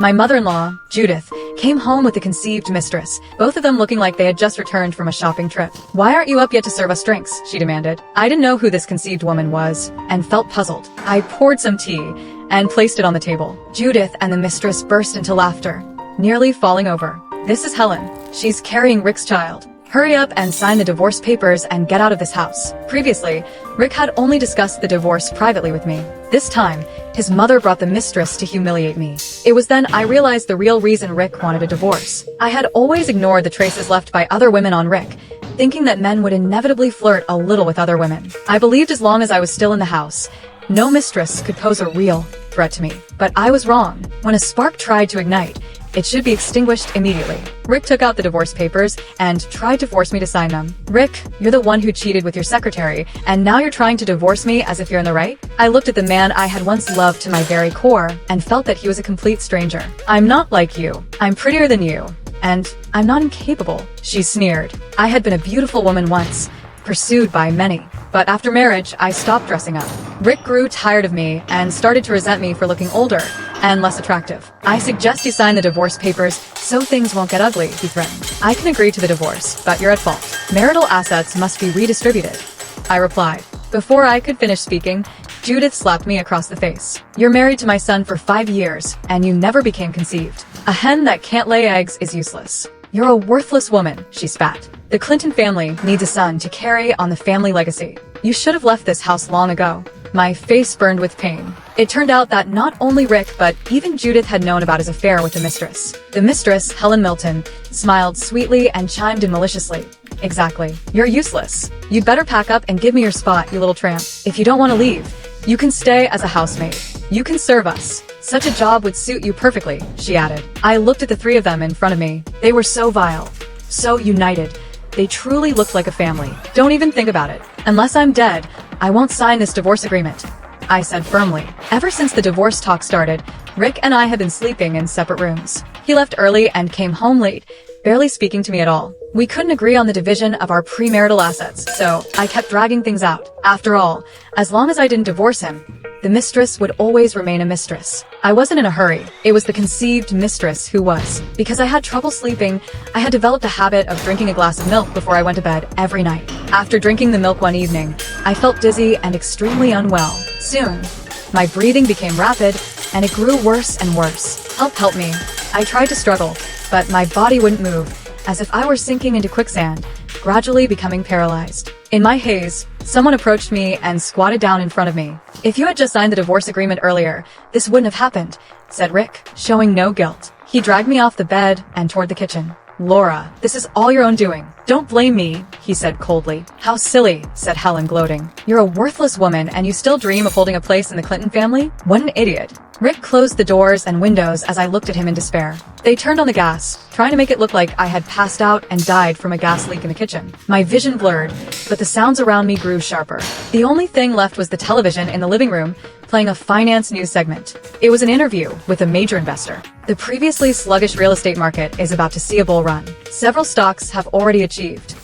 My mother-in-law, Judith, came home with the conceived mistress, both of them looking like they had just returned from a shopping trip. "Why aren't you up yet to serve us drinks?" she demanded. I didn't know who this conceived woman was, and felt puzzled. I poured some tea and placed it on the table. Judith and the mistress burst into laughter, nearly falling over. "This is Helen. She's carrying Rick's child. Hurry up and sign the divorce papers and get out of this house." Previously, Rick had only discussed the divorce privately with me. This time, his mother brought the mistress to humiliate me. It was then I realized the real reason Rick wanted a divorce. I had always ignored the traces left by other women on Rick, thinking that men would inevitably flirt a little with other women. I believed as long as I was still in the house, no mistress could pose a real threat to me. But I was wrong. When a spark tried to ignite, it should be extinguished immediately. Rick took out the divorce papers and tried to force me to sign them. "Rick, you're the one who cheated with your secretary, and now you're trying to divorce me as if you're in the right?" I looked at the man I had once loved to my very core and felt that he was a complete stranger. "I'm not like you. I'm prettier than you. And I'm not incapable," she sneered. I had been a beautiful woman once, pursued by many. But after marriage, I stopped dressing up. Rick grew tired of me and started to resent me for looking older and less attractive. "I suggest you sign the divorce papers so things won't get ugly," he threatened. "I can agree to the divorce, but you're at fault. Marital assets must be redistributed," I replied. Before I could finish speaking, Judith slapped me across the face. "You're married to my son for 5 years, and you never became conceived. A hen that can't lay eggs is useless. You're a worthless woman," she spat. "The Clinton family needs a son to carry on the family legacy. You should have left this house long ago." My face burned with pain. It turned out that not only Rick, but even Judith had known about his affair with the mistress. The mistress, Helen Milton, smiled sweetly and chimed in maliciously. "Exactly. You're useless. You'd better pack up and give me your spot, you little tramp. If you don't want to leave, you can stay as a housemaid. You can serve us. Such a job would suit you perfectly," she added. I looked at the three of them in front of me. They were so vile, so united. They truly looked like a family. "Don't even think about it. Unless I'm dead, I won't sign this divorce agreement," I said firmly. Ever since the divorce talk started, Rick and I had been sleeping in separate rooms. He left early and came home late, barely speaking to me at all. We couldn't agree on the division of our premarital assets, so I kept dragging things out. After all, as long as I didn't divorce him, the mistress would always remain a mistress. I wasn't in a hurry. It was the conceived mistress who was. Because I had trouble sleeping, I had developed a habit of drinking a glass of milk before I went to bed every night. After drinking the milk one evening, I felt dizzy and extremely unwell. Soon, my breathing became rapid, and it grew worse and worse. Help me. I tried to struggle, but my body wouldn't move, as if I were sinking into quicksand, gradually becoming paralyzed. In my haze, someone approached me and squatted down in front of me. "If you had just signed the divorce agreement earlier, this wouldn't have happened," said Rick, showing no guilt. He dragged me off the bed and toward the kitchen. "Laura, this is all your own doing. Don't blame me," he said coldly. "How silly," said Helen, gloating. "You're a worthless woman and you still dream of holding a place in the Clinton family? What an idiot." Rick closed the doors and windows as I looked at him in despair. They turned on the gas, trying to make it look like I had passed out and died from a gas leak in the kitchen. My vision blurred, but the sounds around me grew sharper. The only thing left was the television in the living room, playing a finance news segment. It was an interview with a major investor. "The previously sluggish real estate market is about to see a bull run. Several stocks have already achieved